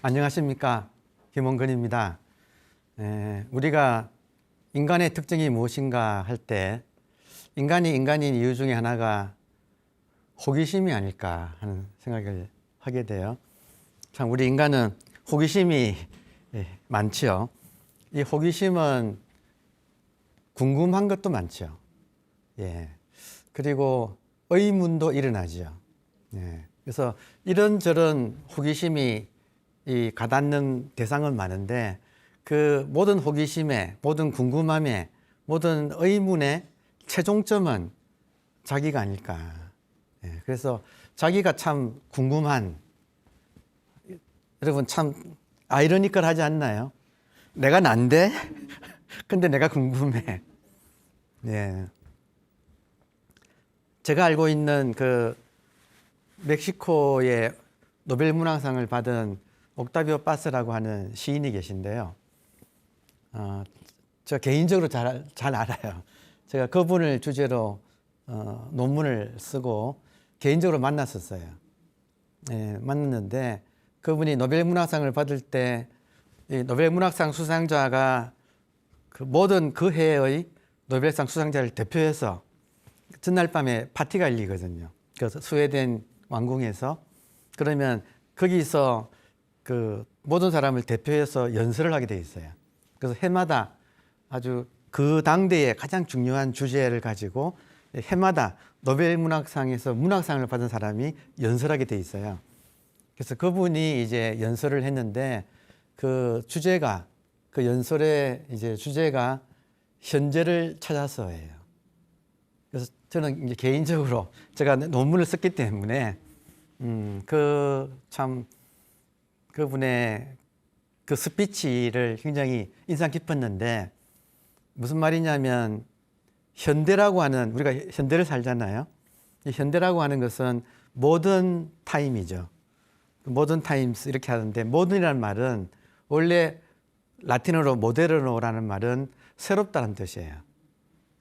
안녕하십니까. 김원근입니다. 우리가 인간의 특징이 무엇인가 할 때 인간이 인간인 이유 중에 하나가 호기심이 아닐까 하는 생각을 하게 돼요. 참 우리 인간은 호기심이 많지요. 이 호기심은 궁금한 것도 많죠. 그리고 의문도 일어나죠. 그래서 이런저런 호기심이 가닿는 대상은 많은데 그 모든 호기심에, 모든 궁금함에, 모든 의문의 최종점은 자기가 아닐까. 그래서 자기가 참 궁금한, 여러분 참 아이러니컬하지 않나요? 내가 난데? 근데 내가 궁금해. 제가 알고 있는 그 멕시코의 노벨 문학상을 받은 옥타비오 파스라고 하는 시인이 계신데요. 저 개인적으로 잘 알아요. 제가 그분을 주제로 논문을 쓰고 개인적으로 만났었어요. 만났는데 그분이 노벨 문학상을 받을 때 이 노벨 문학상 수상자가 그 모든 그 해의 노벨상 수상자를 대표해서 전날 밤에 파티가 열리거든요. 그래서 스웨덴 왕궁에서 그러면 거기서 그 모든 사람을 대표해서 연설을 하게 돼 있어요. 그래서 해마다 아주 그 당대의 가장 중요한 주제를 가지고 해마다 노벨 문학상에서 문학상을 받은 사람이 연설하게 돼 있어요. 그래서 그분이 이제 연설을 했는데 그 주제가 그 연설의 이제 주제가 현재를 찾아서예요. 그래서 저는 이제 개인적으로 제가 논문을 썼기 때문에 그분의 그 스피치를 굉장히 인상 깊었는데 무슨 말이냐면 현대라고 하는 우리가 현대를 살잖아요. 이 현대라고 하는 것은 모던 타임이죠. 모던 타임스 이렇게 하는데 모던이라는 말은 원래 라틴어로 모데르노라는 말은 새롭다는 뜻이에요.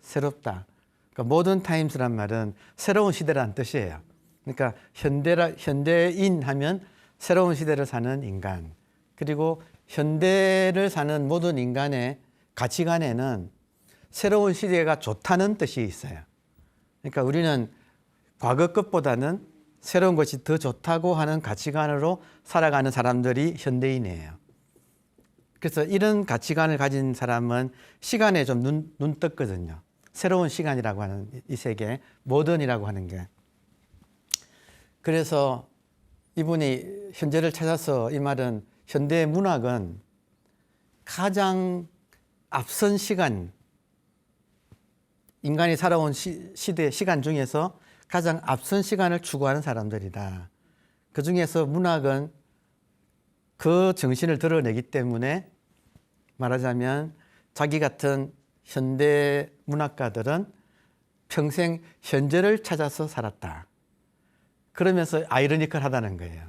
새롭다. 그러니까 모던 타임스란 말은 새로운 시대라는 뜻이에요. 그러니까 현대인 하면 새로운 시대를 사는 인간. 그리고 현대를 사는 모든 인간의 가치관에는 새로운 시대가 좋다는 뜻이 있어요. 그러니까 우리는 과거 것보다는 새로운 것이 더 좋다고 하는 가치관으로 살아가는 사람들이 현대인이에요. 그래서 이런 가치관을 가진 사람은 시간에 좀 눈 떴거든요. 새로운 시간이라고 하는 이 세계, 모던이라고 하는 게. 그래서 이분이 현재를 찾아서 이 말은 현대 문학은 가장 앞선 시간, 인간이 살아온 시대, 시간 중에서 가장 앞선 시간을 추구하는 사람들이다. 그 중에서 문학은 그 정신을 드러내기 때문에 말하자면 자기 같은 현대 문학가들은 평생 현재를 찾아서 살았다. 그러면서 아이러니컬하다는 거예요.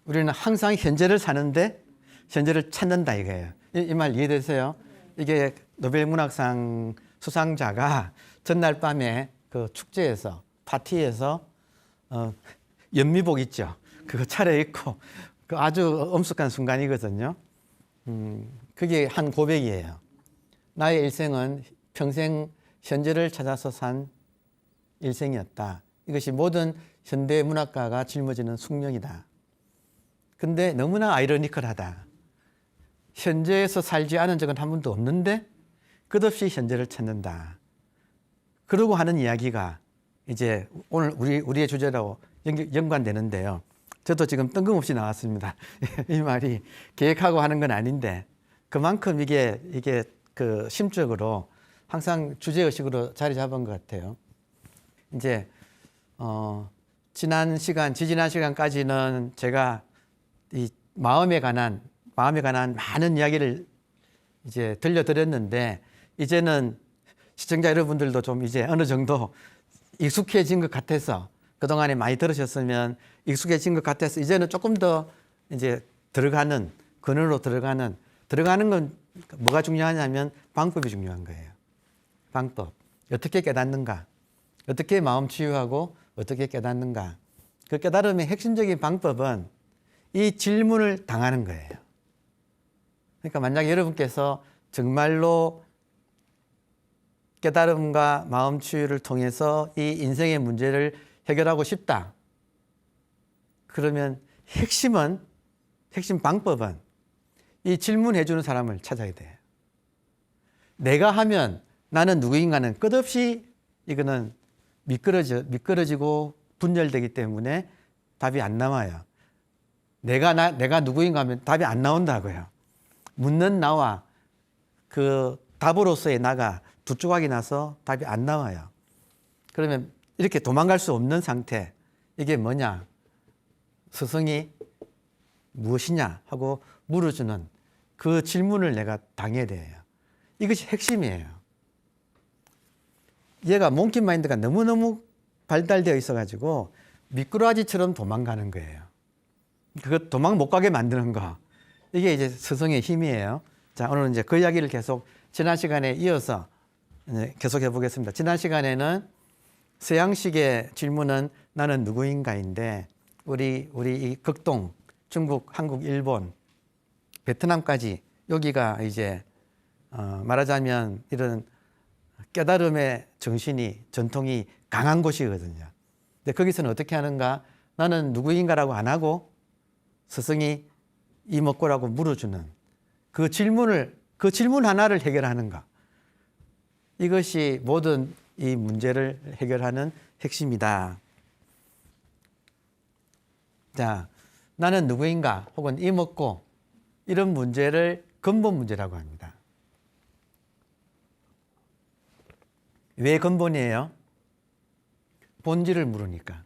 우리는 항상 현재를 사는데 현재를 찾는다 이거예요. 이 말 이해되세요? 이게 노벨 문학상 수상자가 전날 밤에 그 축제에서 파티에서 연미복 있죠. 그거 차려입고 그 아주 엄숙한 순간이거든요. 그게 한 고백이에요. 나의 일생은 평생 현재를 찾아서 산 일생이었다. 이것이 모든 현대 문학가가 짊어지는 숙명이다. 근데 너무나 아이러니컬하다. 현재에서 살지 않은 적은 한 번도 없는데 끝없이 현재를 찾는다. 그러고 하는 이야기가 이제 오늘 우리의 주제라고 연관되는데요. 저도 지금 뜬금없이 나왔습니다. 이 말이 계획하고 하는 건 아닌데 그만큼 이게 그 심적으로 항상 주제의식으로 자리 잡은 것 같아요. 이제 지지난 시간까지는 제가 이 마음에 관한 많은 이야기를 이제 들려드렸는데 이제는 시청자 여러분들도 좀 이제 어느 정도 익숙해진 것 같아서 그동안에 많이 들으셨으면 익숙해진 것 같아서 이제는 조금 더 이제 근원으로 들어가는 건 뭐가 중요하냐면 방법이 중요한 거예요. 방법. 어떻게 깨닫는가? 어떻게 마음 치유하고 어떻게 깨닫는가? 그 깨달음의 핵심적인 방법은 이 질문을 당하는 거예요. 그러니까 만약에 여러분께서 정말로 깨달음과 마음 치유를 통해서 이 인생의 문제를 해결하고 싶다. 그러면 핵심 방법은 이 질문해 주는 사람을 찾아야 돼요. 내가 하면 나는 누구인가는 끝없이 이거는 미끄러지고 분열되기 때문에 답이 안 나와요. 내가 누구인가 하면 답이 안 나온다고요. 묻는 나와 그 답으로서의 나가 두 조각이 나서 답이 안 나와요. 그러면 이렇게 도망갈 수 없는 상태, 이게 뭐냐? 스승이 무엇이냐 하고 물어주는 그 질문을 내가 당해야 돼요. 이것이 핵심이에요. 얘가 몽키 마인드가 너무너무 발달되어 있어가지고 미꾸라지처럼 도망가는 거예요. 그거 도망 못 가게 만드는 거. 이게 이제 스승의 힘이에요. 자, 오늘은 이제 그 이야기를 계속 지난 시간에 이어서 계속 해보겠습니다. 지난 시간에는 서양식의 질문은 나는 누구인가인데 우리 이 극동, 중국, 한국, 일본, 베트남까지 여기가 이제 말하자면 이런 깨달음의 정신이 전통이 강한 곳이거든요. 근데 거기서는 어떻게 하는가? 나는 누구인가라고 안 하고 스승이 이먹고라고 물어주는 그 질문 하나를 해결하는가. 이것이 모든 이 문제를 해결하는 핵심이다. 자, 나는 누구인가 혹은 이먹고 이런 문제를 근본 문제라고 합니다. 왜 근본이에요? 본질을 물으니까.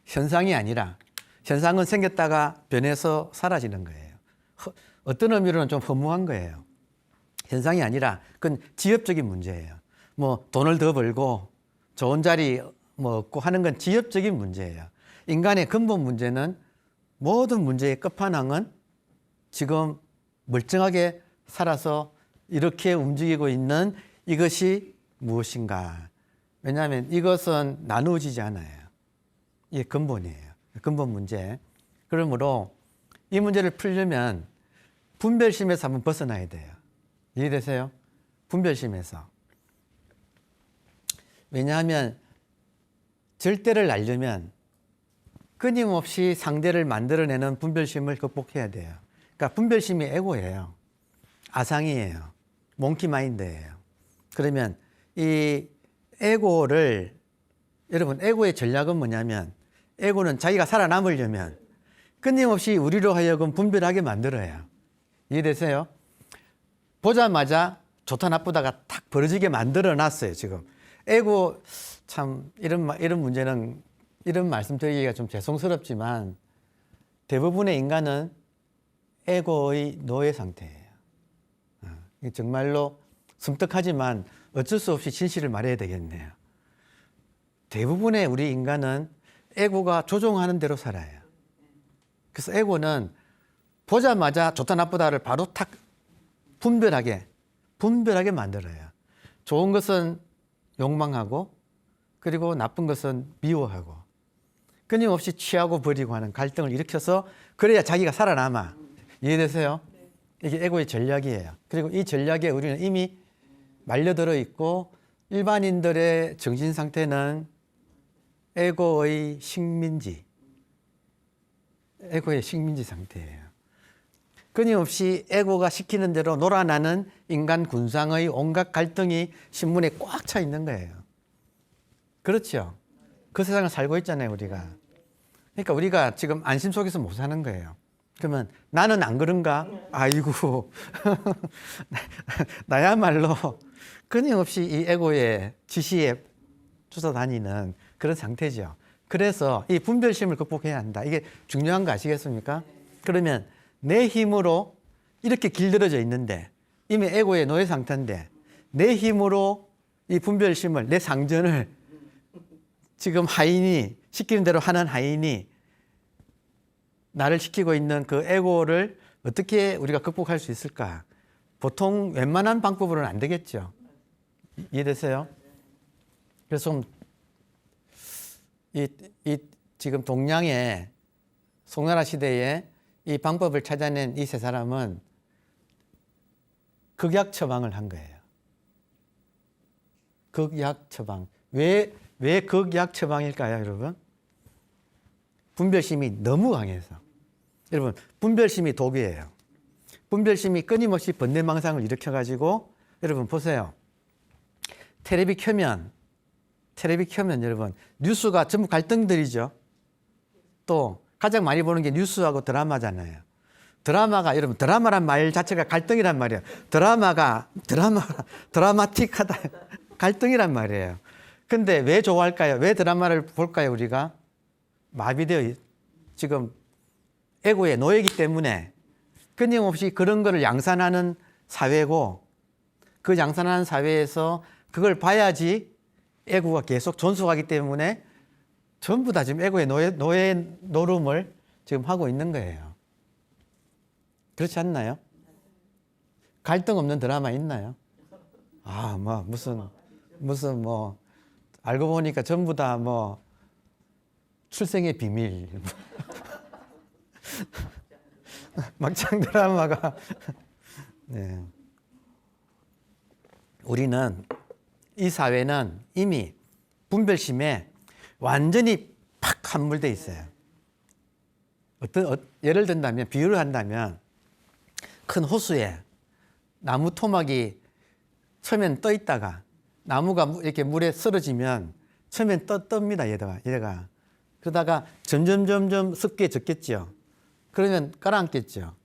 현상이 아니라 현상은 생겼다가 변해서 사라지는 거예요. 어떤 의미로는 좀 허무한 거예요. 현상이 아니라 그건 지엽적인 문제예요. 뭐 돈을 더 벌고 좋은 자리 뭐 얻고 하는 건 지엽적인 문제예요. 인간의 근본 문제는 모든 문제의 끝판왕은 지금 멀쩡하게 살아서 이렇게 움직이고 있는 이것이 무엇인가. 왜냐하면 이것은 나누어지지 않아요. 이게 근본이에요. 근본 문제. 그러므로 이 문제를 풀려면 분별심에서 한번 벗어나야 돼요. 이해되세요? 분별심에서. 왜냐하면 절대를 알려면 끊임없이 상대를 만들어내는 분별심을 극복해야 돼요. 그러니까 분별심이 에고예요. 아상이에요. 몽키 마인드예요. 그러면 이 에고를, 여러분 에고의 전략은 뭐냐면 에고는 자기가 살아남으려면 끊임없이 우리로 하여금 분별하게 만들어요. 이해되세요? 보자마자 좋다 나쁘다가 탁 벌어지게 만들어 놨어요. 지금 에고 참 이런 문제는 이런 말씀 드리기가 좀 죄송스럽지만 대부분의 인간은 에고의 노예 상태예요. 정말로 섬뜩하지만 어쩔 수 없이 진실을 말해야 되겠네요. 대부분의 우리 인간은 에고가 조종하는 대로 살아요. 그래서 에고는 보자마자 좋다 나쁘다를 바로 탁 분별하게 만들어요. 좋은 것은 욕망하고 그리고 나쁜 것은 미워하고 끊임없이 취하고 버리고 하는 갈등을 일으켜서 그래야 자기가 살아남아. 이해되세요? 이게 에고의 전략이에요. 그리고 이 전략에 우리는 이미 말려들어 있고 일반인들의 정신 상태는 에고의 식민지 상태예요. 끊임없이 에고가 시키는 대로 놀아나는 인간 군상의 온갖 갈등이 신문에 꽉 차 있는 거예요. 그렇죠? 그 세상을 살고 있잖아요, 우리가. 그러니까 우리가 지금 안심 속에서 못 사는 거예요. 그러면 나는 안 그런가? 아이고. 나야말로 끊임없이 이 에고의 지시에 쫓아다니는 그런 상태죠. 그래서 이 분별심을 극복해야 한다. 이게 중요한 거 아시겠습니까? 그러면 내 힘으로 이렇게 길들여져 있는데 이미 에고의 노예 상태인데 내 힘으로 이 분별심을, 내 상전을 지금 하인이 시키는 대로 하는 하인이 나를 시키고 있는 그 에고를 어떻게 우리가 극복할 수 있을까? 보통 웬만한 방법으로는 안 되겠죠. 이해되세요? 그래서 좀 지금 동양의 송나라 시대에 이 방법을 찾아낸 이 세 사람은 극약 처방을 한 거예요. 극약 처방. 왜 극약 처방일까요, 여러분? 분별심이 너무 강해서. 여러분, 분별심이 독이에요. 분별심이 끊임없이 번뇌망상을 일으켜가지고, 여러분 보세요. 텔레비 켜면 여러분, 뉴스가 전부 갈등들이죠. 또 가장 많이 보는 게 뉴스하고 드라마잖아요. 드라마가, 여러분, 드라마란 말 자체가 갈등이란 말이에요. 드라마틱하다. 갈등이란 말이에요. 근데 왜 좋아할까요? 왜 드라마를 볼까요, 우리가? 마비되어 지금 에고의 노예이기 때문에 끊임없이 그런 거를 양산하는 사회고, 그 양산하는 사회에서 그걸 봐야지 에고가 계속 존속하기 때문에 전부 다 지금 에고의 노예 노름을 지금 하고 있는 거예요. 그렇지 않나요? 갈등 없는 드라마 있나요? 아, 뭐 무슨 뭐 알고 보니까 전부 다 뭐 출생의 비밀 막장 드라마가 네. 우리는 이 사회는 이미 분별심에 완전히 팍 함몰돼 있어요. 예를 든다면, 비유를 한다면, 큰 호수에 나무 토막이 처음엔 떠 있다가 나무가 이렇게 물에 쓰러지면 처음엔 뜹니다, 얘가. 그러다가 점점 습해졌겠죠. 그러면 깔아앉겠죠.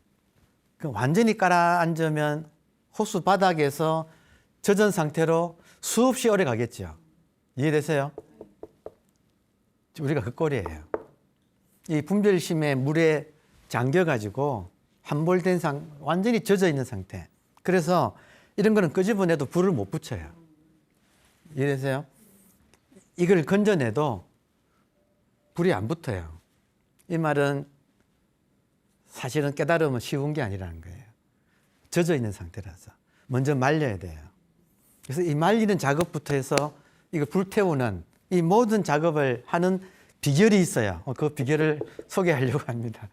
그럼 완전히 깔아앉으면 호수 바닥에서 젖은 상태로 수없이 오래 가겠죠. 이해되세요? 우리가 그 꼴이에요. 이 분별심에 물에 잠겨가지고 함몰된 완전히 젖어 있는 상태. 그래서 이런 거는 끄집어내도 불을 못 붙여요. 이해되세요? 이걸 건져내도 불이 안 붙어요. 이 말은 사실은 깨달으면 쉬운 게 아니라는 거예요. 젖어 있는 상태라서. 먼저 말려야 돼요. 그래서 이 말리는 작업부터 해서 이거 불태우는 이 모든 작업을 하는 비결이 있어요. 그 비결을 소개하려고 합니다.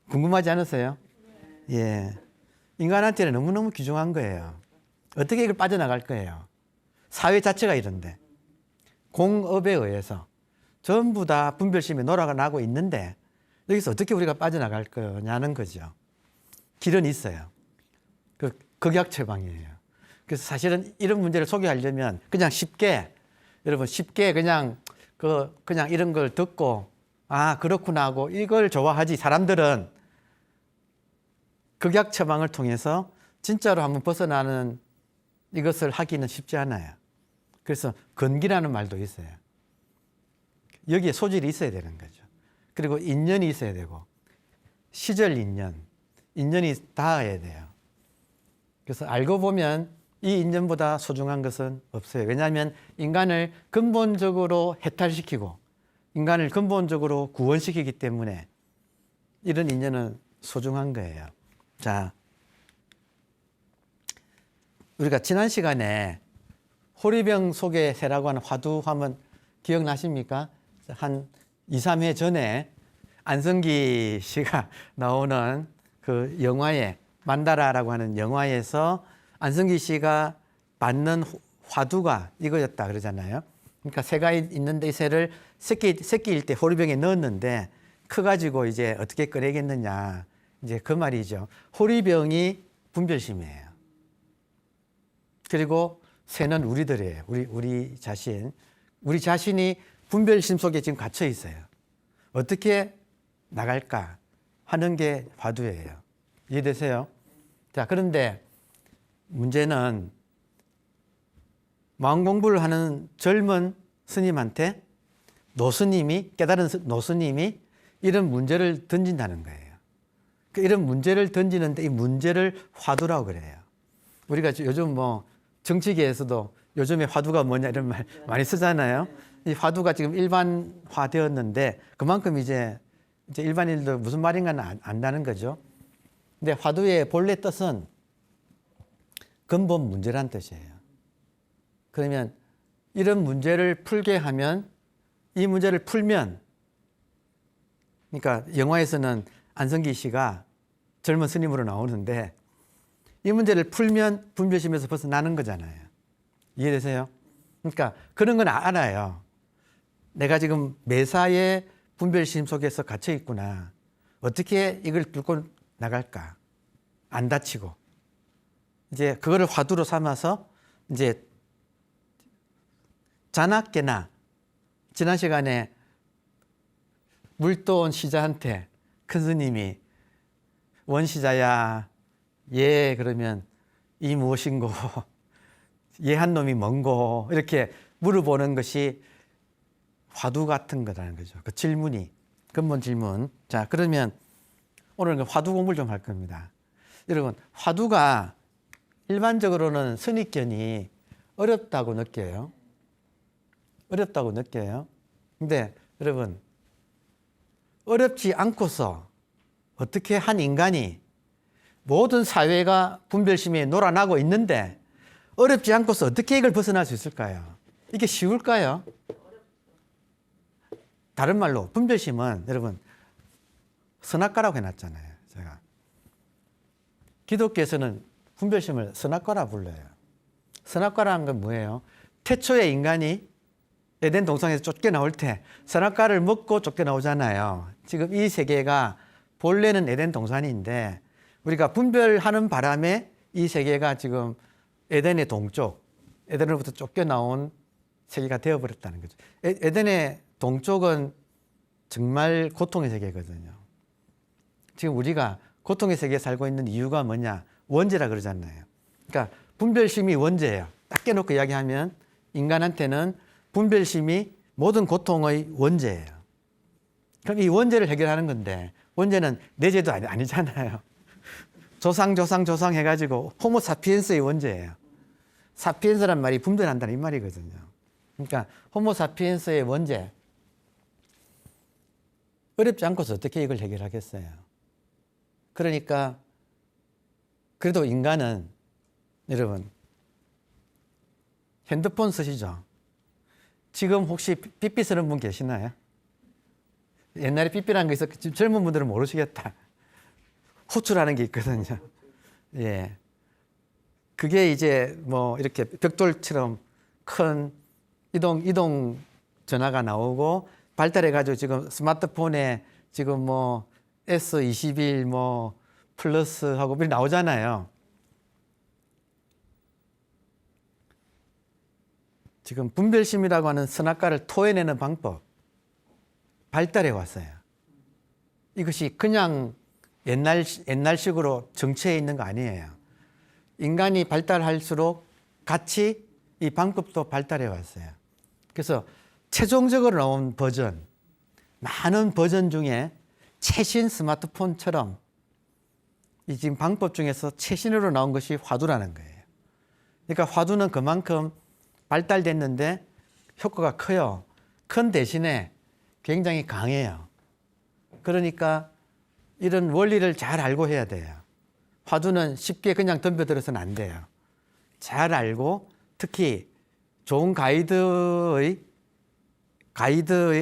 궁금하지 않으세요? 예. 인간한테는 너무너무 귀중한 거예요. 어떻게 이걸 빠져나갈 거예요? 사회 자체가 이런데. 공업에 의해서 전부 다 분별심이 놀아나고 있는데 여기서 어떻게 우리가 빠져나갈 거냐는 거죠. 길은 있어요. 그 극약 처방이에요. 그래서 사실은 이런 문제를 소개하려면 그냥 쉽게 그냥 이런 걸 듣고 아 그렇구나 하고 이걸 좋아하지, 사람들은 극약 처방을 통해서 진짜로 한번 벗어나는 이것을 하기는 쉽지 않아요. 그래서 건기라는 말도 있어요. 여기에 소질이 있어야 되는 거죠. 그리고 인연이 있어야 되고 시절 인연이 닿아야 돼요. 그래서 알고 보면 이 인연보다 소중한 것은 없어요. 왜냐하면 인간을 근본적으로 해탈시키고 인간을 근본적으로 구원시키기 때문에 이런 인연은 소중한 거예요. 자, 우리가 지난 시간에 호리병 속의 새라고 하는 화두 화면 기억나십니까? 한 2, 3회 전에 안성기 씨가 나오는 그 영화에 만다라라고 하는 영화에서 안성기 씨가 받는 화두가 이거였다 그러잖아요. 그러니까 새가 있는데 이 새를 새끼일 때 호리병에 넣었는데 커가지고 이제 어떻게 꺼내겠느냐. 이제 그 말이죠. 호리병이 분별심이에요. 그리고 새는 우리들이에요. 우리 자신이 분별심 속에 지금 갇혀 있어요. 어떻게 나갈까 하는 게 화두예요. 이해되세요? 자, 그런데 문제는 마음 공부를 하는 젊은 스님한테 깨달은 노스님이 이런 문제를 던진다는 거예요. 이런 문제를 던지는데 이 문제를 화두라고 그래요. 우리가 요즘 뭐 정치계에서도 요즘에 화두가 뭐냐 이런 말 많이 쓰잖아요. 이 화두가 지금 일반화되었는데 그만큼 이제 일반인들도 무슨 말인가는 안다는 거죠. 근데 화두의 본래 뜻은 근본 문제란 뜻이에요. 그러면 이런 문제를 풀게 하면 이 문제를 풀면 그러니까 영화에서는 안성기 씨가 젊은 스님으로 나오는데 이 문제를 풀면 분별심에서 벗어나는 거잖아요. 이해되세요? 그러니까 그런 건 알아요. 내가 지금 매사에 분별심 속에서 갇혀 있구나. 어떻게 이걸 뚫고 나갈까? 안 다치고. 이제 그거를 화두로 삼아서 이제 자나깨나 지난 시간에 물도 온 시자한테 큰 스님이 원시자야, 예 그러면 이 무엇인고, 예 한 놈이 뭔고 이렇게 물어보는 것이 화두 같은 거라는 거죠. 그 질문이 근본 질문. 자 그러면 오늘은 화두 공부를 좀 할 겁니다. 여러분 화두가 일반적으로는 선입견이 어렵다고 느껴요. 어렵다고 느껴요. 근데 여러분 어렵지 않고서 어떻게 한 인간이 모든 사회가 분별심에 놀아나고 있는데 어렵지 않고서 어떻게 이걸 벗어날 수 있을까요? 이게 쉬울까요? 다른 말로 분별심은 여러분 선악과라고 해놨잖아요. 제가 기독교에서는 분별심을 선악과라 불러요. 선악과라는 건 뭐예요? 태초에 인간이 에덴 동산에서 쫓겨나올 때 선악과를 먹고 쫓겨나오잖아요. 지금 이 세계가 본래는 에덴 동산인데 우리가 분별하는 바람에 이 세계가 지금 에덴의 동쪽, 에덴으로부터 쫓겨나온 세계가 되어버렸다는 거죠. 에덴의 동쪽은 정말 고통의 세계거든요. 지금 우리가 고통의 세계에 살고 있는 이유가 뭐냐? 원죄라 그러잖아요. 그러니까 분별심이 원죄예요. 딱 깨놓고 이야기하면 인간한테는 분별심이 모든 고통의 원죄예요. 그럼 이 원죄를 해결하는 건데 원죄는 내 죄도 아니잖아요. 조상 해가지고 호모 사피엔스의 원죄예요. 사피엔스란 말이 분별한다는 이 말이거든요. 그러니까 호모 사피엔스의 원죄. 어렵지 않고서 어떻게 이걸 해결하겠어요? 그러니까 그래도 인간은 여러분 핸드폰 쓰시죠? 지금 혹시 삐삐 쓰는 분 계시나요? 옛날에 삐삐라는 게 있었고 지금 젊은 분들은 모르시겠다. 호출하는 게 있거든요. 예. 그게 이제 뭐 이렇게 벽돌처럼 큰 이동 전화가 나오고 발달해가지고 지금 스마트폰에 지금 뭐 S21 뭐 플러스 하고 나오잖아요. 지금 분별심이라고 하는 선악과를 토해내는 방법 발달해 왔어요. 이것이 그냥 옛날식으로 정체해 있는 거 아니에요. 인간이 발달할수록 같이 이 방법도 발달해 왔어요. 그래서 최종적으로 나온 버전, 많은 버전 중에 최신 스마트폰처럼 이 지금 방법 중에서 최신으로 나온 것이 화두라는 거예요. 그러니까 화두는 그만큼 발달됐는데 효과가 커요. 큰 대신에 굉장히 강해요. 그러니까 이런 원리를 잘 알고 해야 돼요. 화두는 쉽게 그냥 덤벼들어서는 안 돼요. 잘 알고 특히 좋은 가이드의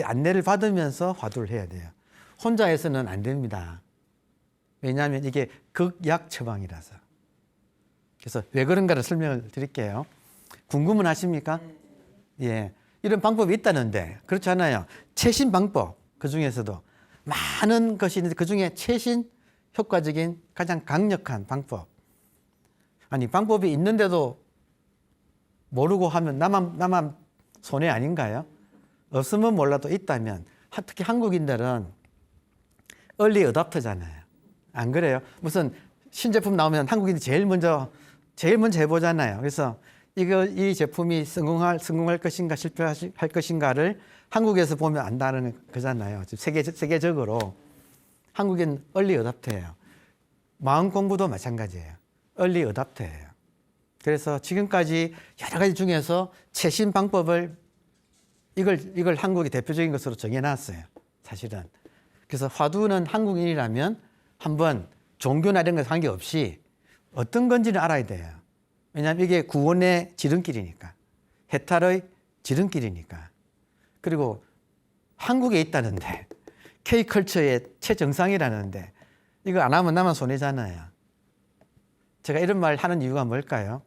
안내를 받으면서 화두를 해야 돼요. 혼자 해서는 안 됩니다. 왜냐하면 이게 극약 처방이라서. 그래서 왜 그런가를 설명을 드릴게요. 궁금은 하십니까? 예. 이런 방법이 있다는데 그렇지 않아요. 최신 방법 그 중에서도 많은 것이 있는데 그 중에 최신 효과적인 가장 강력한 방법. 아니 방법이 있는데도 모르고 하면 나만 손해 아닌가요? 없으면 몰라도 있다면 특히 한국인들은 얼리 어답터잖아요. 안 그래요? 무슨 신제품 나오면 한국인이 제일 먼저 해보잖아요. 그래서 이 제품이 성공할 것인가 실패할 것인가를 한국에서 보면 안다는 거잖아요. 세계적으로 한국인 얼리 어답터예요. 마음 공부도 마찬가지예요. 얼리 어답터예요. 그래서 지금까지 여러 가지 중에서 최신 방법을 이걸 한국이 대표적인 것으로 정해놨어요. 사실은. 그래서 화두는 한국인이라면 한번 종교나 이런 것 관계없이 어떤 건지는 알아야 돼요. 왜냐하면 이게 구원의 지름길이니까. 해탈의 지름길이니까. 그리고 한국에 있다는데 K컬처의 최정상이라는데 이거 안 하면 나만 손해잖아요. 제가 이런 말 하는 이유가 뭘까요?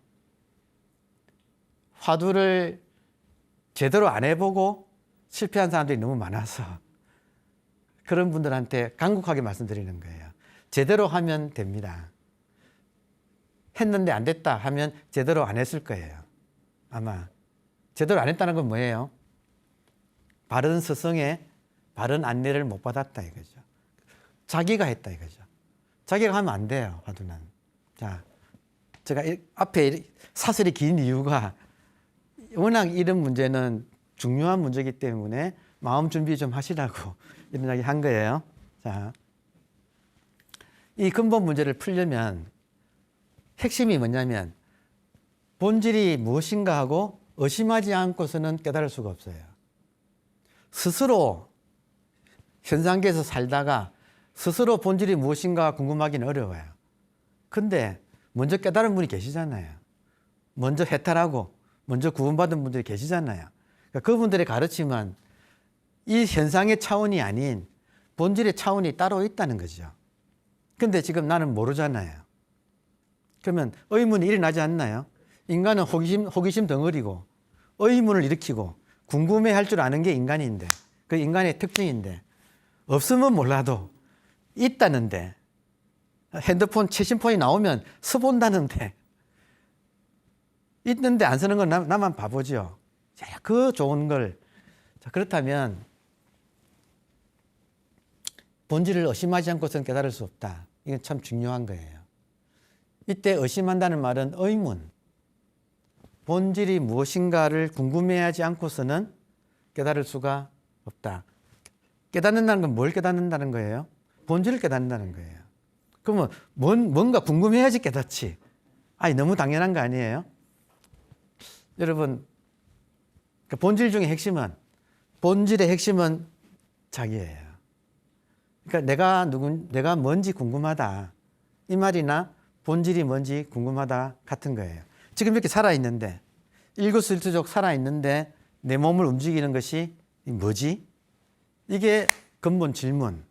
화두를 제대로 안 해보고 실패한 사람들이 너무 많아서 그런 분들한테 간곡하게 말씀드리는 거예요. 제대로 하면 됩니다. 했는데 안 됐다 하면 제대로 안 했을 거예요. 아마 제대로 안 했다는 건 뭐예요? 바른 스승의 바른 안내를 못 받았다 이거죠. 자기가 했다 이거죠. 자기가 하면 안 돼요, 화두는. 자, 제가 앞에 사설이 긴 이유가 워낙 이런 문제는 중요한 문제이기 때문에 마음 준비 좀 하시라고 이런 이야기 한 거예요. 자, 이 근본 문제를 풀려면 핵심이 뭐냐면 본질이 무엇인가 하고 의심하지 않고서는 깨달을 수가 없어요. 스스로 현상계에서 살다가 스스로 본질이 무엇인가 궁금하기는 어려워요. 근데 먼저 깨달은 분이 계시잖아요. 먼저 해탈하고 먼저 구원받은 분들이 계시잖아요. 그러니까 그분들의 가르침은 이 현상의 차원이 아닌 본질의 차원이 따로 있다는 거죠. 근데 지금 나는 모르잖아요. 그러면 의문이 일어나지 않나요? 인간은 호기심 덩어리고 의문을 일으키고 궁금해할 줄 아는 게 인간인데 그 인간의 특징인데 없으면 몰라도 있다는데 핸드폰 최신폰이 나오면 써본다는데 있는데 안 쓰는 건 나만 바보죠. 그 좋은 걸. 자, 그렇다면 본질을 의심하지 않고서는 깨달을 수 없다. 이건 참 중요한 거예요. 이때 의심한다는 말은 의문. 본질이 무엇인가를 궁금해하지 않고서는 깨달을 수가 없다. 깨닫는다는 건 뭘 깨닫는다는 거예요? 본질을 깨닫는다는 거예요. 그러면 뭔가 궁금해야지 깨닫지. 아니, 너무 당연한 거 아니에요? 여러분, 본질 중에 핵심은, 본질의 핵심은 자기예요. 그러니까 내가 뭔지 궁금하다. 이 말이나 본질이 뭔지 궁금하다 같은 거예요. 지금 이렇게 살아있는데, 일거수일투족 살아있는데 내 몸을 움직이는 것이 뭐지? 이게 근본 질문.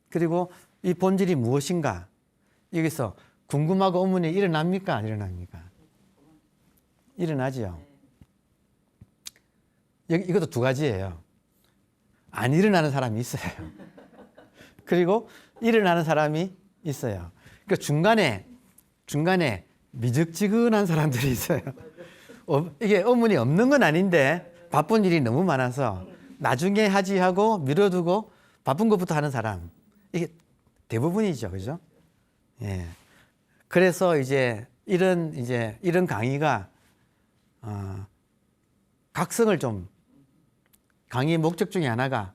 그리고 이 본질이 무엇인가? 여기서 궁금하고 의문이 일어납니까? 안 일어납니까? 일어나죠. 이것도 두 가지예요. 안 일어나는 사람이 있어요. 그리고 일어나는 사람이 있어요. 그러니까 중간에 미적지근한 사람들이 있어요. 이게 의문이 없는 건 아닌데 바쁜 일이 너무 많아서 나중에 하지 하고 미뤄두고 바쁜 것부터 하는 사람. 이게 대부분이죠. 그죠? 예. 그래서 이런 강의가, 각성을 좀, 강의의 목적 중에 하나가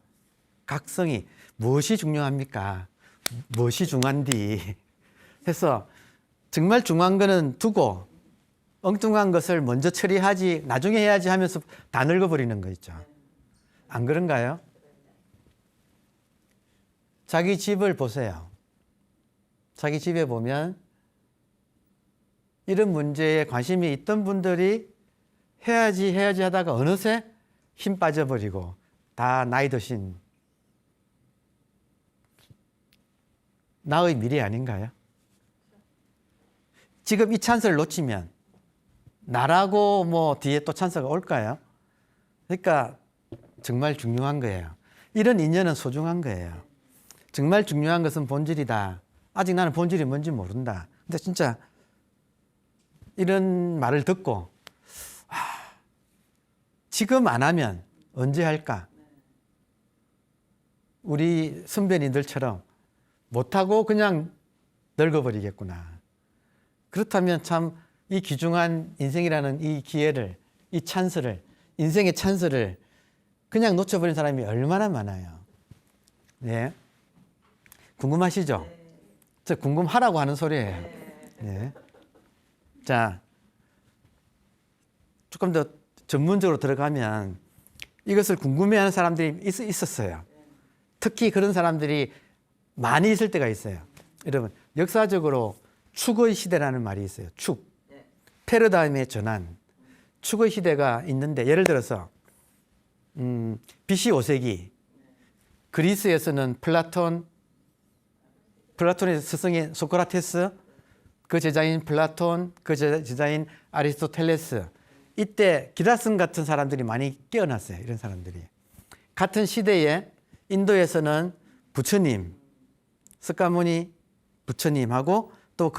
각성이 무엇이 중요합니까? 무엇이 중요한디? 해서 정말 중요한 거는 두고 엉뚱한 것을 먼저 처리하지, 나중에 해야지 하면서 다 늙어버리는 거 있죠. 안 그런가요? 자기 집을 보세요. 자기 집에 보면 이런 문제에 관심이 있던 분들이 해야지 하다가 어느새 힘 빠져버리고 다 나이 드신 나의 미래 아닌가요? 지금 이 찬스를 놓치면 나라고 뭐 뒤에 또 찬스가 올까요? 그러니까 정말 중요한 거예요. 이런 인연은 소중한 거예요. 정말 중요한 것은 본질이다. 아직 나는 본질이 뭔지 모른다. 근데 진짜 이런 말을 듣고 지금 안 하면 언제 할까? 우리 선배님들처럼 못하고 그냥 늙어버리겠구나. 그렇다면 참 이 귀중한 인생이라는 이 기회를, 이 찬스를, 인생의 찬스를 그냥 놓쳐버린 사람이 얼마나 많아요. 네. 궁금하시죠? 저 궁금하라고 하는 소리예요. 네. 자, 조금 더 전문적으로 들어가면 이것을 궁금해하는 사람들이 있었어요. 특히 그런 사람들이 많이 있을 때가 있어요. 여러분, 역사적으로 축의 시대라는 말이 있어요. 축. 패러다임의 전환. 축의 시대가 있는데 예를 들어서 BC 5세기 그리스에서는 플라톤의 스승인 소크라테스, 그 제자인 플라톤, 그 제자인 아리스토텔레스, 이때 기라슨 같은 사람들이 많이 깨어났어요. 이런 사람들이. 같은 시대에 인도에서는 부처님, 스카모니 부처님하고 또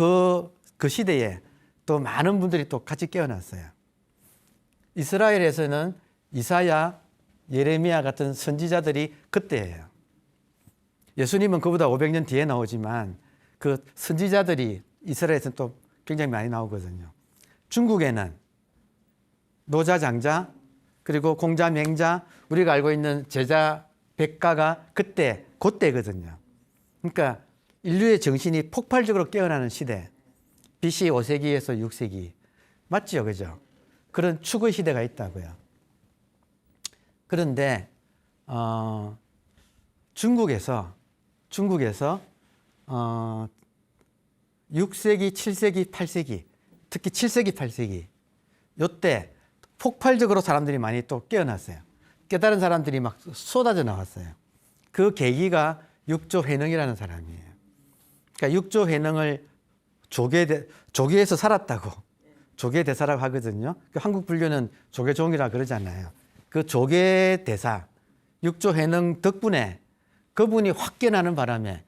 그 시대에 또 많은 분들이 또 같이 깨어났어요. 이스라엘에서는 이사야, 예레미야 같은 선지자들이 그때예요. 예수님은 그보다 500년 뒤에 나오지만 그 선지자들이 이스라엘에서는 또 굉장히 많이 나오거든요. 중국에는 노자, 장자, 그리고 공자, 맹자, 우리가 알고 있는 제자, 백가가 그때거든요. 그러니까 인류의 정신이 폭발적으로 깨어나는 시대, BC 5세기에서 6세기, 맞죠, 그죠? 그런 축의 시대가 있다고요. 그런데 중국에서 6세기, 7세기, 8세기, 특히 7세기, 8세기 요때 폭발적으로 사람들이 많이 또 깨어났어요. 깨달은 사람들이 막 쏟아져 나왔어요. 그 계기가 육조 회능이라는 사람이에요. 그러니까 육조 회능을 조계에서 살았다고 조계대사라고 하거든요. 한국 불교는 조계종이라 그러잖아요. 그 조계대사, 육조 회능 덕분에 그분이 확 깨어나는 바람에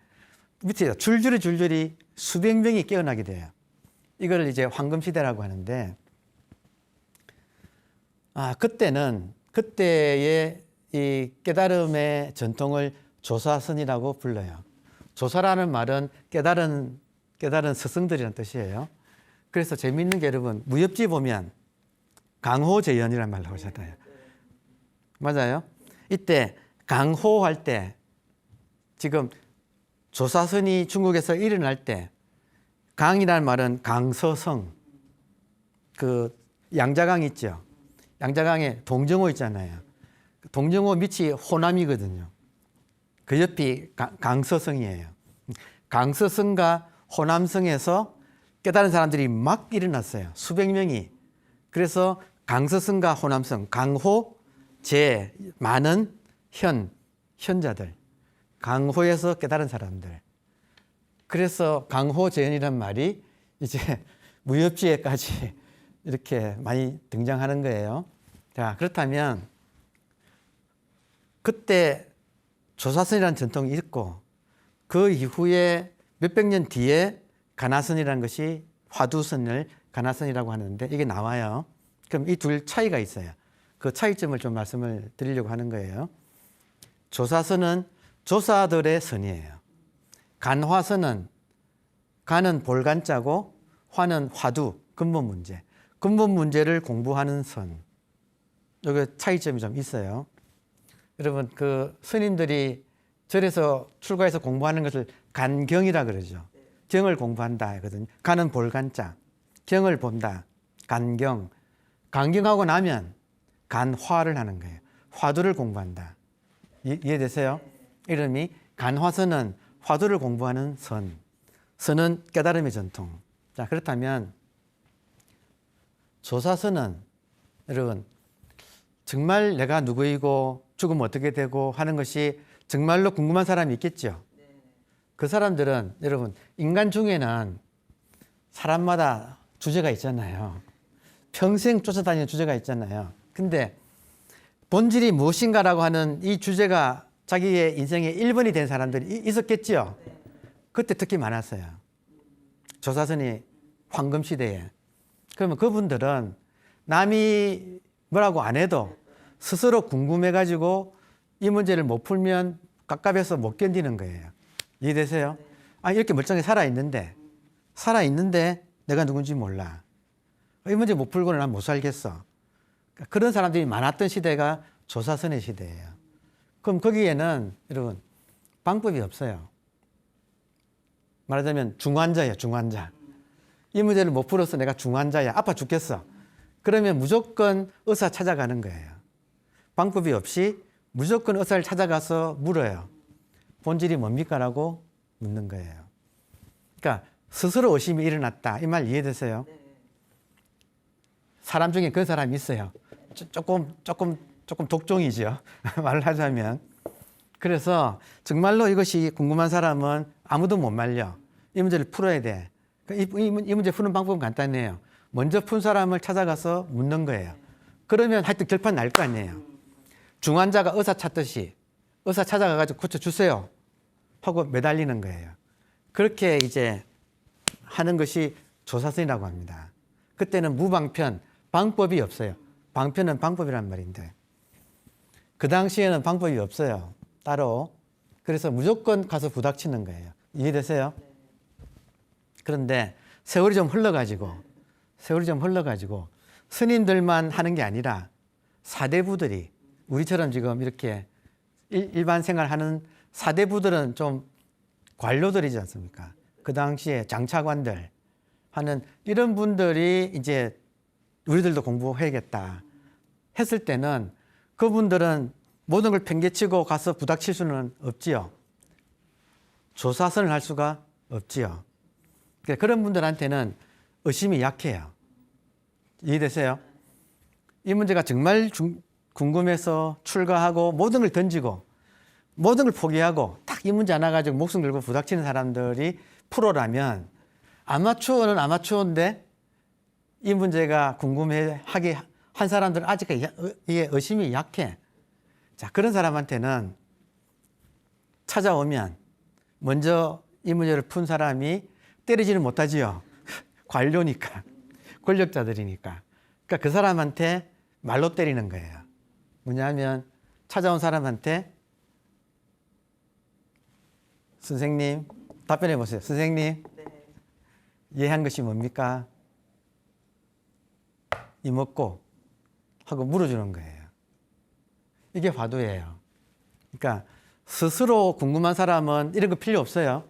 밑에 줄줄이 수백 명이 깨어나게 돼요. 이걸 이제 황금시대라고 하는데, 그때의 이 깨달음의 전통을 조사선이라고 불러요. 조사라는 말은 깨달은 스승들이라는 뜻이에요. 그래서 재미있는 게 여러분, 무협지 보면 강호재연이라는 말 나오잖아요. 맞아요? 이때 강호할 때, 지금 조사선이 중국에서 일어날 때, 강이라는 말은 강서성, 그 양자강 있죠. 양자강에 동정호 있잖아요. 동정호 밑이 호남이거든요. 그 옆이 강서성이에요. 강서성과 호남성에서 깨달은 사람들이 막 일어났어요. 수백 명이. 그래서 강서성과 호남성, 강호, 재, 많은, 현자들. 강호에서 깨달은 사람들. 그래서 강호재연이란 말이 이제 무협지에까지 이렇게 많이 등장하는 거예요. 자, 그렇다면 그때 조사선이라는 전통이 있고 그 이후에 몇백 년 뒤에 가나선이라는 것이 화두선을 가나선이라고 하는데 이게 나와요. 그럼 이 둘 차이가 있어요. 그 차이점을 좀 말씀을 드리려고 하는 거예요. 조사선은 조사들의 선이에요. 간화선은 간은 볼간자고 화는 화두, 근본 문제. 근본 문제를 공부하는 선. 여기 차이점이 좀 있어요. 여러분, 그 스님들이 절에서 출가해서 공부하는 것을 간경이라 그러죠. 경을 공부한다 하거든요. 간은 볼간자, 경을 본다, 간경. 간경하고 나면 간화를 하는 거예요. 화두를 공부한다. 이해되세요? 이름이 간화선은 화두를 공부하는 선. 선은 깨달음의 전통. 자, 그렇다면 조사선은 여러분 정말 내가 누구이고 죽으면 어떻게 되고 하는 것이 정말로 궁금한 사람이 있겠죠. 그 사람들은 여러분 인간 중에는 사람마다 주제가 있잖아요. 평생 쫓아다니는 주제가 있잖아요. 근데 본질이 무엇인가라고 하는 이 주제가 자기의 인생의 1번이 된 사람들이 있었겠죠. 그때 특히 많았어요. 조사선이 황금시대에. 그러면 그분들은 남이 뭐라고 안 해도 스스로 궁금해가지고 이 문제를 못 풀면 갑갑해서 못 견디는 거예요. 이해되세요? 이렇게 멀쩡히 살아있는데 내가 누군지 몰라. 이 문제 못 풀고는 난 못 살겠어. 그런 사람들이 많았던 시대가 조사선의 시대예요. 그럼 거기에는 여러분 방법이 없어요. 말하자면 중환자예요. 중환자. 이 문제를 못 풀어서 내가 중환자야. 아파 죽겠어. 그러면 무조건 의사 찾아가는 거예요. 방법이 없이 무조건 의사를 찾아가서 물어요. 본질이 뭡니까? 라고 묻는 거예요. 그러니까 스스로 의심이 일어났다. 이 말 이해되세요? 사람 중에 그런 사람이 있어요. 조금 독종이죠. 말을 하자면. 그래서 정말로 이것이 궁금한 사람은 아무도 못 말려. 이 문제를 풀어야 돼. 이 문제 푸는 방법은 간단해요. 먼저 푼 사람을 찾아가서 묻는 거예요. 그러면 하여튼 결판 날 거 아니에요. 중환자가 의사 찾듯이 의사 찾아가가지고 고쳐주세요 하고 매달리는 거예요. 그렇게 이제 하는 것이 조사선이라고 합니다. 그때는 무방편, 방법이 없어요. 방편은 방법이란 말인데 그 당시에는 방법이 없어요. 따로. 그래서 무조건 가서 부닥치는 거예요. 이해되세요? 그런데 세월이 좀 흘러가지고 스님들만 하는 게 아니라 사대부들이 우리처럼 지금 이렇게 일반 생활하는 사대부들은 좀 관료들이지 않습니까? 그 당시에 장차관들 하는 이런 분들이 이제 우리들도 공부해야겠다 했을 때는 그분들은 모든 걸 팽개치고 가서 부닥칠 수는 없지요. 조사선을 할 수가 없지요. 그런 분들한테는 의심이 약해요. 이해되세요? 이 문제가 정말 궁금해서 출가하고 모든 걸 던지고 모든 걸 포기하고 딱 이 문제 하나 가지고 목숨 걸고 부닥치는 사람들이 프로라면 아마추어는 아마추어인데 이 문제가 궁금해하게 한 사람들은 아직 이게 의심이 약해. 자, 그런 사람한테는 찾아오면 먼저 이 문제를 푼 사람이 때리지는 못하지요. 관료니까, 권력자들이니까. 그러니까 그 사람한테 말로 때리는 거예요. 뭐냐면 찾아온 사람한테 선생님 답변해 보세요. 선생님 이해한 것이 뭡니까? 이먹고 하고 물어주는 거예요. 이게 화두예요. 그러니까 스스로 궁금한 사람은 이런 거 필요 없어요.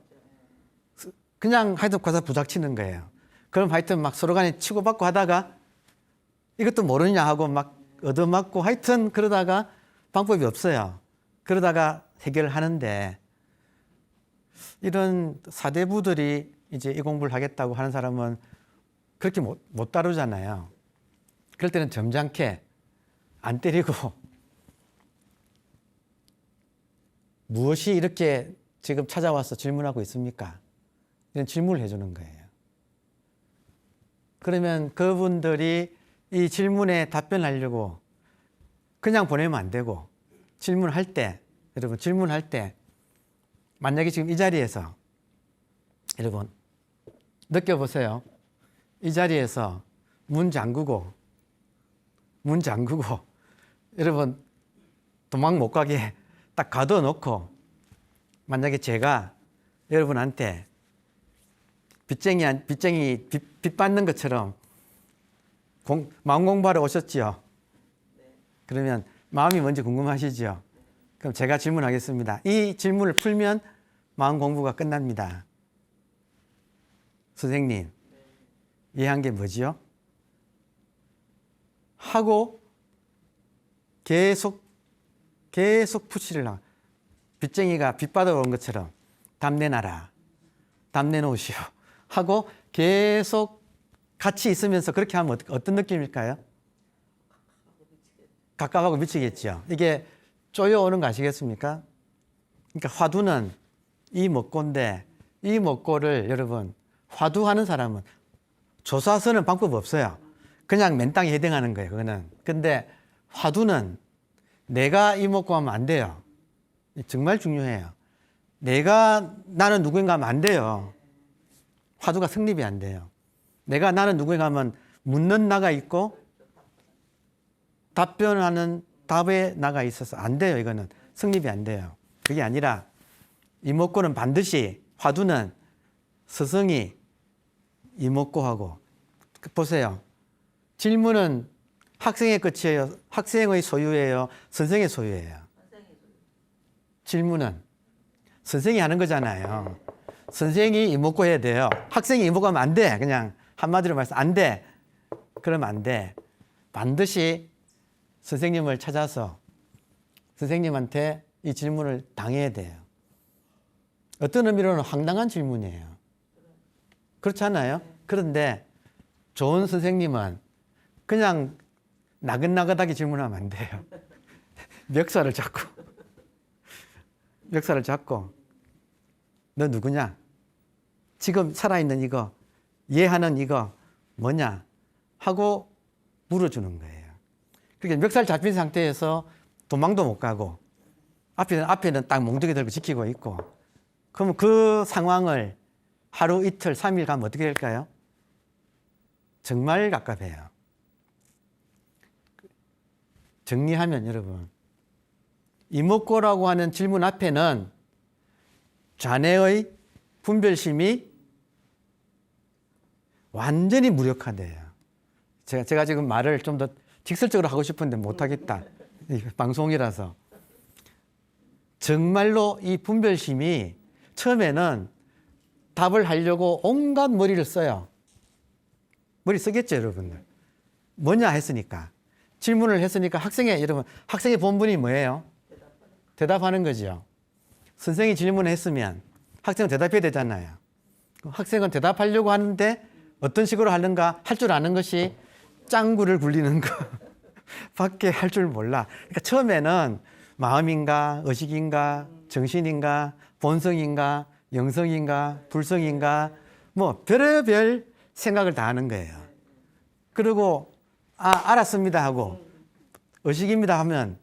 그냥 하여튼 가서 부닥치는 거예요. 그럼 하여튼 막 서로 간에 치고받고 하다가 이것도 모르냐 하고 막 얻어맞고 하여튼 그러다가 방법이 없어요. 그러다가 해결을 하는데 이런 사대부들이 이제 이 공부를 하겠다고 하는 사람은 그렇게 못 다루잖아요. 그럴 때는 점잖게 안 때리고 무엇이 이렇게 지금 찾아와서 질문하고 있습니까? 이런 질문을 해주는 거예요. 그러면 그분들이 이 질문에 답변하려고 그냥 보내면 안 되고 질문할 때, 여러분 질문할 때 만약에 지금 이 자리에서 여러분 느껴보세요. 이 자리에서 문 잠그고 여러분 도망 못 가게 딱 가둬놓고 만약에 제가 여러분한테 빚쟁이 빚 받는 것처럼 마음 공부하러 오셨지요? 그러면 마음이 뭔지 궁금하시죠? 그럼 제가 질문하겠습니다. 이 질문을 풀면 마음 공부가 끝납니다. 선생님, 이해한 게 뭐지요? 하고 계속 푸시를 나. 빚쟁이가 빚 받아온 것처럼 답 내놔라. 답 내놓으시오. 하고 계속 같이 있으면서 그렇게 하면 어떤 느낌일까요? 갑갑하고 미치겠죠. 이게 쪼여오는 거 아시겠습니까? 그러니까 화두는 이 먹고인데 이 먹고를 여러분 화두하는 사람은 조사서는 방법 없어요. 그냥 맨땅에 해당하는 거예요. 그거는. 근데 화두는 내가 이 먹고 하면 안 돼요. 정말 중요해요. 나는 누구인가 하면 안 돼요. 화두가 성립이 안 돼요. 나는 누구인가 하면 묻는 나가 있고 답변하는 답에 나가 있어서 안 돼요. 이거는 성립이 안 돼요. 그게 아니라 이목구는 반드시 화두는 스승이 이목구하고 보세요. 질문은 학생의 것이에요. 학생의 소유예요. 선생의 소유예요. 질문은 선생이 하는 거잖아요. 선생이 이목구 해야 돼요. 학생이 이목구하면 안 돼. 그냥 한마디로 말해서 안 돼. 그러면 안 돼. 반드시 선생님을 찾아서 선생님한테 이 질문을 당해야 돼요. 어떤 의미로는 황당한 질문이에요. 그렇지 않아요? 그런데 좋은 선생님은 그냥 나긋나긋하게 질문하면 안 돼요. 멱살을 잡고 멱살을 잡고 너 누구냐? 지금 살아있는 이거, 얘하는 이거 뭐냐? 하고 물어주는 거예요. 그러니까 멱살 잡힌 상태에서 도망도 못 가고 앞에는 딱 몽둥이 들고 지키고 있고, 그러면 그 상황을 하루 이틀 3일 가면 어떻게 될까요? 정말 갑갑해요. 정리하면 여러분, 이목구라고 하는 질문 앞에는 자네의 분별심이 완전히 무력화돼요. 제가 지금 말을 좀 더 직설적으로 하고 싶은데 못하겠다. 방송이라서. 정말로 이 분별심이 처음에는 답을 하려고 온갖 머리를 써요. 머리 쓰겠죠, 여러분들. 뭐냐 했으니까. 질문을 했으니까 여러분, 학생의 본분이 뭐예요? 대답하는 거죠. 선생님이 질문했으면 학생은 대답해야 되잖아요. 학생은 대답하려고 하는데 어떤 식으로 하는가 할 줄 아는 것이 짱구를 굴리는 거 밖에 할 줄 몰라. 그러니까 처음에는 마음인가, 의식인가, 정신인가, 본성인가, 영성인가, 불성인가, 뭐 별의별 생각을 다 하는 거예요. 그리고 알았습니다 하고 의식입니다 하면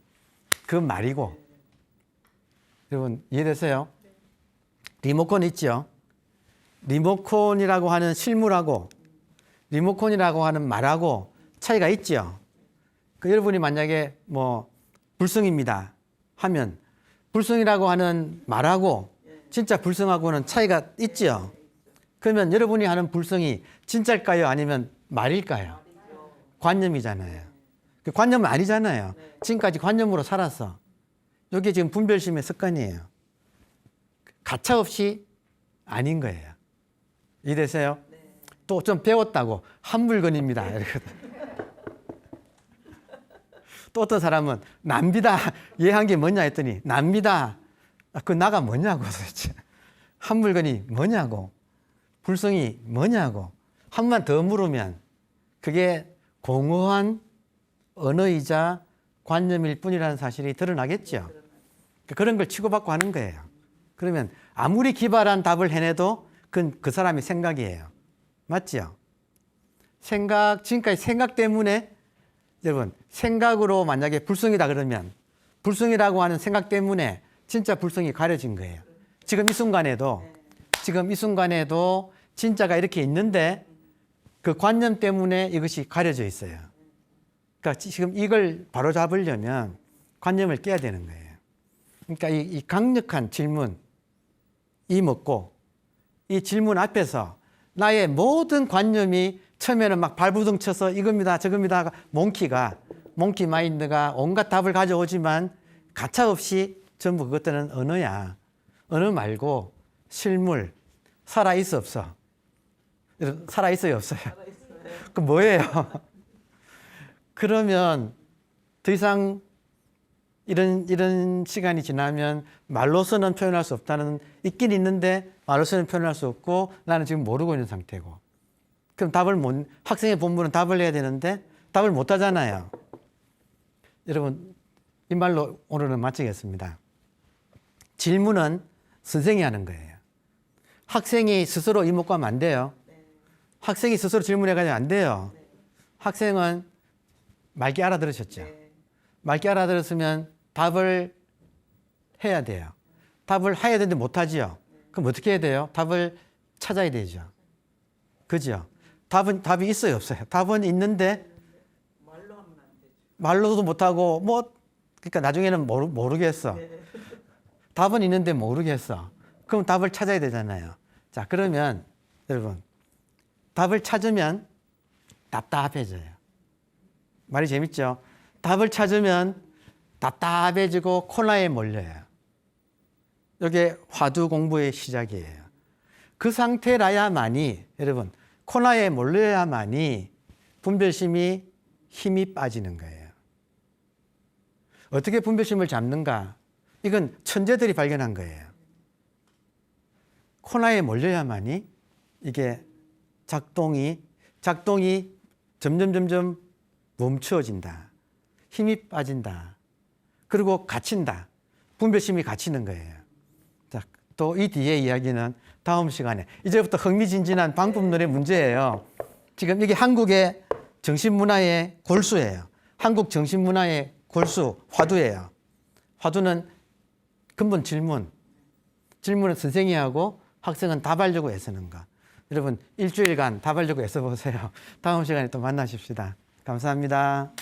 그건 말이고. 여러분 이해되세요? 리모컨 있죠? 리모컨이라고 하는 실물하고 리모컨이라고 하는 말하고 차이가 있죠? 여러분이 만약에 뭐 불성입니다 하면 불성이라고 하는 말하고 진짜 불성하고는 차이가 있죠? 그러면 여러분이 하는 불성이 진짜일까요? 아니면 말일까요? 관념이잖아요. 그 관념은 아니잖아요. 지금까지 관념으로 살았어. 이게 지금 분별심의 습관이에요. 가차없이 아닌 거예요. 이해되세요? 또 좀 배웠다고 한 물건입니다. 또 어떤 사람은 납니다. 얘 한 게 뭐냐 했더니 납니다. 그 나가 뭐냐고 도대체. 한 물건이 뭐냐고. 불성이 뭐냐고. 한 번 더 물으면 그게 공허한 언어이자 관념일 뿐이라는 사실이 드러나겠죠. 그런 걸 치고받고 하는 거예요. 그러면 아무리 기발한 답을 해내도 그건 그 사람의 생각이에요. 맞죠? 지금까지 생각 때문에 여러분, 생각으로 만약에 불성이다 그러면 불성이라고 하는 생각 때문에 진짜 불성이 가려진 거예요. 지금 이 순간에도 진짜가 이렇게 있는데 그 관념 때문에 이것이 가려져 있어요. 그러니까 지금 이걸 바로잡으려면 관념을 깨야 되는 거예요. 그러니까 이 강력한 질문, 이 먹고 이 질문 앞에서 나의 모든 관념이 처음에는 막 발부둥 쳐서 이겁니다, 저겁니다, 몽키 마인드가 온갖 답을 가져오지만 가차없이 전부 그것들은 언어야. 언어 말고 실물, 살아있어 없어? 살아있어요 없어요? 그 뭐예요? 그러면 더 이상 이런 시간이 지나면 말로서는 표현할 수 없다는, 있긴 있는데 말로서는 표현할 수 없고 나는 지금 모르고 있는 상태고. 그럼 학생의 본분은 답을 해야 되는데 답을 못 하잖아요. 여러분, 이 말로 오늘은 마치겠습니다. 질문은 선생이 하는 거예요. 학생이 스스로 이목구하면 안 돼요. 학생이 스스로 질문해가지고 안 돼요. 학생은 맑게 알아들으셨죠? 맑게 알아들었으면 답을 해야 돼요. 답을 해야 되는데 못하지요. 그럼 어떻게 해야 돼요? 답을 찾아야 되죠. 그죠? 답이 있어요, 없어요? 답은 있는데 말로도 못하고 그러니까 나중에는 모르겠어. 답은 있는데 모르겠어. 그럼 답을 찾아야 되잖아요. 자, 그러면 여러분, 답을 찾으면 답답해져요. 말이 재밌죠? 답을 찾으면 답답해지고 코너에 몰려요. 이게 화두 공부의 시작이에요. 그 상태라야만이, 여러분, 코너에 몰려야만이 분별심이 힘이 빠지는 거예요. 어떻게 분별심을 잡는가? 이건 천재들이 발견한 거예요. 코너에 몰려야만이 이게 작동이 점점 멈추어진다. 힘이 빠진다. 그리고 갇힌다. 분별심이 갇히는 거예요. 또 이 뒤에 이야기는 다음 시간에. 이제부터 흥미진진한 방법론의 문제예요. 지금 이게 한국의 정신문화의 골수예요. 한국 정신문화의 골수, 화두예요. 화두는 근본 질문. 질문은 선생이 하고 학생은 답하려고 애쓰는 것. 여러분 일주일간 답하려고 애써보세요. 다음 시간에 또 만나십시다. 감사합니다.